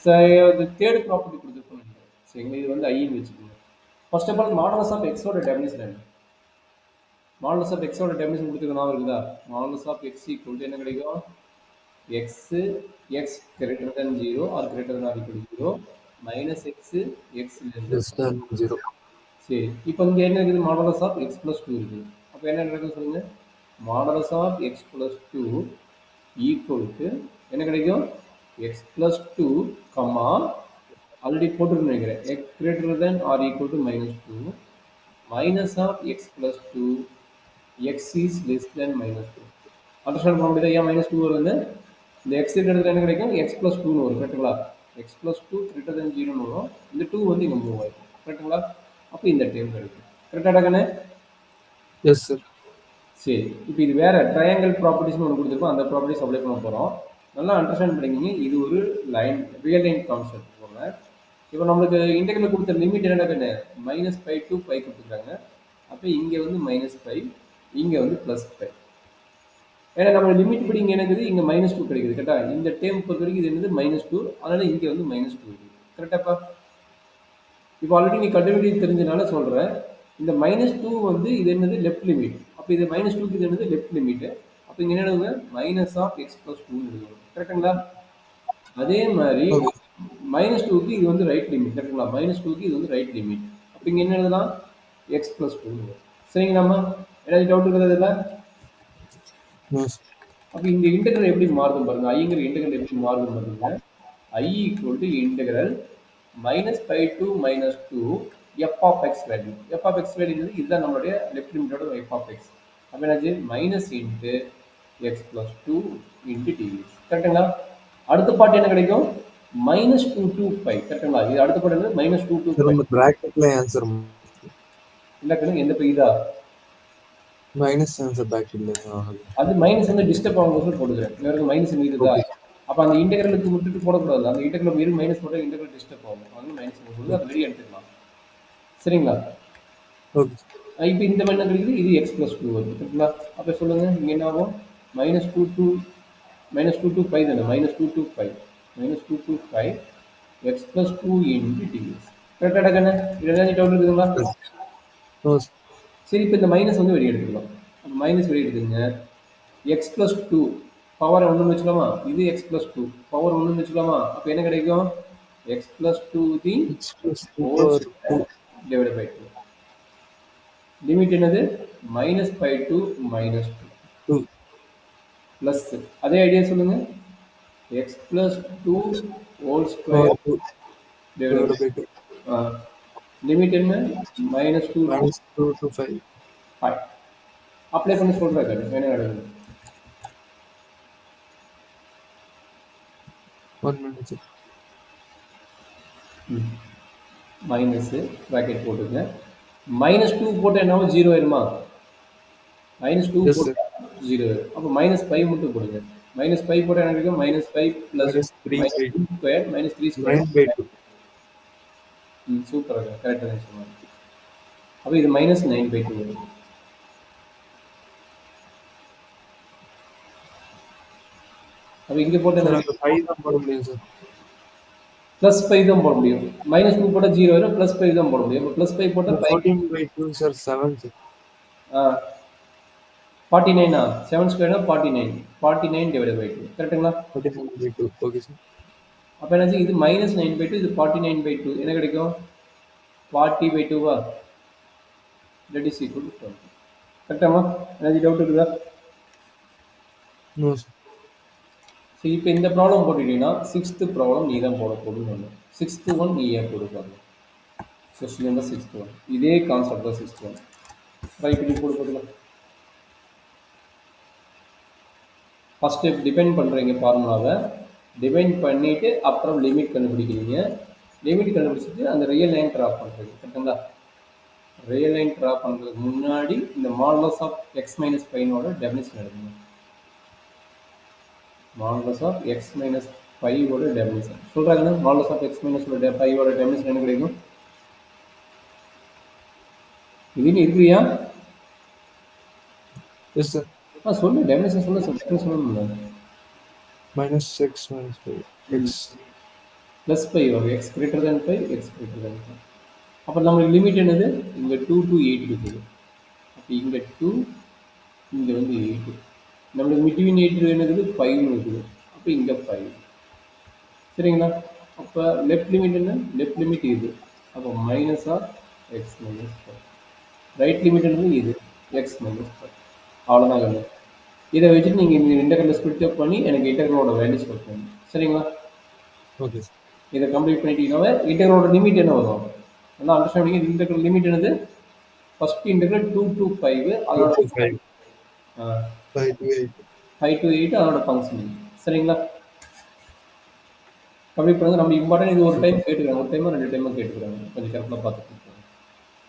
சரி, third property கொடுத்துருக்கோம். சரிங்களா, இது வந்து ஐன்னு வச்சுக்கோங்க. First of all modulus of எக்ஸோட டெபினிஷன் என்ன? மாடலஸ் ஆஃப் எக்ஸோட டெபினிஷன் கொடுத்துருக்க இருக்குதா? Modulus of x equal to என்ன கிடைக்கும்? X x greater than 0 or greater than or equal 0 minus x x less than 0. சரி, இப்போ இங்கே என்ன இருக்குது? Modulus of x plus two இருக்குது. அப்போ என்ன நடக்குது சொல்லுங்க? Modulus of x plus two equal to என்ன கிடைக்கும்? எக்ஸ் ப்ளஸ் டூ கம்மா ஆல்ரெடி போட்டுருன்னு நினைக்கிறேன், x greater than or equal to minus two minus of x plus two x is less than minus two. Understand பண்ண முடியுதா? ஏன் minus two வருது? இந்த X இருக்கிறது என்ன கிடைக்கும்? எக்ஸ் ப்ளஸ் டூன்னு வரும், கரெக்டுங்களா? X plus two greater than ஜீரோன்னு வரும். இந்த டூ வந்து இங்கே மூவ் ஆகிடும், கரெக்டுங்களா? அப்போ இந்த டைம் கிடைக்கும். கரெக்டாக கண்ணே? Yes, sir. சரி, இப்போ இது வேற ட்ரையாங்கிள் ப்ராப்பர்ட்டிஸ்னு ஒன்று கொடுத்துருக்கோம். அந்த ப்ராப்பர்ட்டிஸ் அப்ளை பண்ண போகிறோம். நல்லா அண்டர்ஸ்டாண்ட் பண்ணிக்கிங்க. இது ஒரு லைன், ரியல் லைன் கான்செப்ட் போங்க. இப்போ நம்மளுக்கு இன்டெகிரல் கொடுத்த லிமிட் என்னடா கண்ணு? மைனஸ் ஃபைவ் டு ஃபைவ் கொடுத்துருக்காங்க. அப்போ இங்கே வந்து மைனஸ் ஃபைவ், இங்கே வந்து ப்ளஸ் ஃபைவ். ஏன்னா நம்ம லிமிட் படி இங்கே எனக்கு இங்கே மைனஸ் டூ கிடைக்குது, கரெக்டா? இந்த டேம் பொறுத்த வரைக்கும் இது என்னது? Minus two. அதனால இங்கே வந்து மைனஸ் டூ இருக்குது, கரெக்டாப்பா? இப்போ ஆல்ரெடி நீ கண்டுபிடி தெரிஞ்சனால சொல்கிறேன். இந்த மைனஸ் டூ வந்து இது என்னது? Left limit. அப்போ இது மைனஸ் டூக்கு இது என்னது? Left limit. அப்போ இங்கே என்ன? Minus of x plus two எழுதுவோம், கரெக்டுங்களா? அதே மாதிரி Okay. மைனஸ் டூக்கு இது வந்து ரைட் லிமிட், கரெக்டுங்களா? மைனஸ் டூக்கு இது வந்து ரைட் லிமிட். அப்போ இங்கே என்ன எழுதலாம்? X plus two. சரிங்களாம்மா? ஏதாவது டவுட் இருக்கிறது இல்லை? No, sir. அப்போ இந்த இன்டெகிரல் எப்படி மாறுதும் பாருங்க. ஐங்கிற இன்டெகிரல் எப்படி மாறுதும் பாருங்க. I equal to integral minus five to minus two F of X value. F of X value இதுதான் நம்மளுடைய லெஃப்ட் லிமிட்டோட எஃப் ஆஃப் எக்ஸ். அப்போ என்னாச்சு? Minus into X plus two into dx, கரெக்டுங்களா? அடுத்த பாட்டு என்ன கிடைக்கும்? மைனஸ் டூ டூ ஃபைவ், கரெக்டுங்களா? இது அடுத்த பாட்டு என்னது? Minus two two Sir, five. இந்த bracketல answer இல்லை கணக்கு எந்த இதா? minus answer bracketல. அது மைனஸ் வந்து டிஸ்டர்ப் ஆகும் போடுகிறேன். இவருக்கு மைனஸ் இருக்குதா? Okay. அப்போ அந்த இன்டெகிரலுக்கு விட்டுட்டு போடக்கூடாது. அந்த இன்டெகிரல் வெறும் மைனஸ் போட்டால் இன்டெகிரல் டிஸ்டர்ப் ஆகும். அதனால மைனஸ் போடுறது அது வெளியே எடுத்துக்கலாம். சரிங்களா? Okay. இப்போ இந்த மாதிரி என்ன கிடைக்குது? இது எக்ஸ் ப்ளஸ் டூ வருது, கரெக்டுங்களா? அப்போ சொல்லுங்கள், இங்கே என்ன ஆகும்? Minus two two minus two two five தானே? Minus two two five minus two two five X plus two into dx. கரெக்டாக கண்ணே? இது ஏதாவது டவுட் இருக்குதுங்களா? Yes. No, sir. சரி, இப்போ இந்த மைனஸ் வந்து வெளியே எடுத்துக்கலாம். அப்போ மைனஸ் வெளியே எடுத்துங்க. எக்ஸ் ப்ளஸ் டூ பவர் ஒன்றுன்னு வச்சுக்கலாமா? இது எக்ஸ் ப்ளஸ் டூ பவர் ஒன்றுன்னு வச்சுக்கலாமா? அப்போ என்ன கிடைக்கும்? X plus two the X plus 2 whole power square divide by two. Limit என்னது? Minus five to minus two 2 plus. அதே ஐடியா சொல்லுங்க. X plus two whole power square 2 divide divided by by 2 limit என்ன? Minus two to minus 2 to 5. Five. Apply பண்ணி சொல்கிறேன், என்ன நடக்குது? 1 minute, sir. Minus bracket போட்டுங்க. Minus two போட்டால் என்ன ஆகும்? ஜீரோ ஆயிருமா? Minus two Yes, sir. போட்டால் ஜீரோ ஆயிரும். அப்போ மைனஸ் ஃபைவ் மட்டும் போடுங்க. மைனஸ் ஃபைவ் போட்டால் என்ன கிடைக்கும்? Minus five plus Minus 3 by minus two square minus three square. 9 by 2. சூப்பராக கரெக்டாக தான் சொன்னாங்க. அப்போ இது மைனஸ் நைன் பை டூ வரும். அப்போ இங்கே போட்டு Sir, என்ன? அந்த 5 தான் போட முடியும், sir. ப்ளஸ் ஃபைவ் தான் போட முடியும். மைனஸ் டூ போட்டால் ஜீரோ வரும், ப்ளஸ் ஃபைவ் தான் போட முடியும். இப்போ ப்ளஸ் ஃபைவ் போட்டால் 14 by 2, sir, 7, sir. 49 செவன் ஸ்கொயர்னா 49 49 டிவைட் பை டூ, கரெக்டுங்களா? 49 by 2. Okay, sir. அப்போ என்னாச்சு? இது மைனஸ் நைன் பை டூ, இது 49 பை டூ. என்ன கிடைக்கும்? 40 பை டூவா? That is equal to 20. கரெக்டாமா? ஏதாச்சும் டவுட் இருக்குதா? No, sir. சரி, இப்போ இந்த ப்ராப்ளம் போட்டுட்டீங்கன்னா சிக்ஸ்த்து ப்ராப்ளம் நீ தான் போட போடுன்னு. சிக்ஸ்த்து ஒன் நீ ஏன் கொடுப்பாங்க? கொஸ்டின் நம்பர் சிக்ஸ்த்து ஒன் இதே கான்செப்ட் தான். சிக்ஸ்த்து ஒன் ட்ரை பண்ணி போட்டுக்கலாம். ஃபஸ்ட்டு டிபெண்ட் பண்ணுறீங்க ஃபார்முலாவை. டிபெண்ட் பண்ணிவிட்டு அப்புறம் லிமிட் கண்டுபிடிக்கிறீங்க. லிமிட் கண்டுபிடிச்சிட்டு அந்த ரியல் லைன் ட்ரா பண்ணுறீங்க, கரெக்டுங்களா? ரியல் லைன் ட்ரா பண்ணுறதுக்கு முன்னாடி இந்த மாடலஸ் ஆஃப் எக்ஸ் மைனஸ் ஃபைனோட டெஃபினிஷன் எடுக்கணும். மாடலஸ் ஆஃப் எக்ஸ் மைனஸ் ஃபைவோட டெஃபினிஷன் சொல்கிறாங்க. மாடலஸ் ஆஃப் எக்ஸ் மைனஸ் ஃபைவோட டெஃபினிஷன் என்ன கிடைக்கும்? இதுன்னு இருக்கிறியா? Yes, sir. சொல்லு, டெஃபினிஷன் சொல்லு. சொல்லணும். Minus 6 minus 5. X. Plus pi வரும். X greater than pi, x greater than pi. அப்போ நம்மளுக்கு லிமிட் என்னது? இங்கே 2 to 8 இருக்குது. அப்போ இங்கே 2, இங்கே வந்து 8. நம்மளுக்கு பிட்வீன் 8 என்னது? 5 இருக்குது. அப்போ இங்கே 5. சரிங்களா? அப்போ லெஃப்ட் லிமிட் என்ன? லெஃப்ட் லிமிட் இது. அப்போ minus of X minus 5. Right limit என்னது? இது எக்ஸ் மைனஸ் 5. அவ்வளோதான் கண்ணு. இதை வச்சுட்டு நீங்கள் இந்த இன்டர்கலில் ஸ்பிளிட் அப் பண்ணி எனக்கு இன்டர்கலோட வேல்யூஸ் கொடுக்கணும். சரிங்களா? Okay sir. இதை கம்ப்ளீட் பண்ணிட்டீங்கன்னாவே இன்டர்கலோட லிமிட் என்ன வரும்? நல்லா அண்டர்ஸ்டாண்ட் பண்ணி இன்டர்கல் லிமிட் என்னது? ஃபர்ஸ்ட் இன்டர்கல் 2 to 5 அதோட 2 to 5. 5 to 8. 5 to 8 அதோட ஃபங்க்ஷன். சரிங்களா? கம்ப்ளீட் பண்ணுங்க. நம்ம இம்பார்ட்டன் இது ஒரு டைம் கேட்டுக்கிறாங்க, ஒரு டைமோ 2 டைமோ கேட்டுக்கிறாங்க. கொஞ்சம் கேர்ஃபுல்லாக பார்த்துக்கோங்க.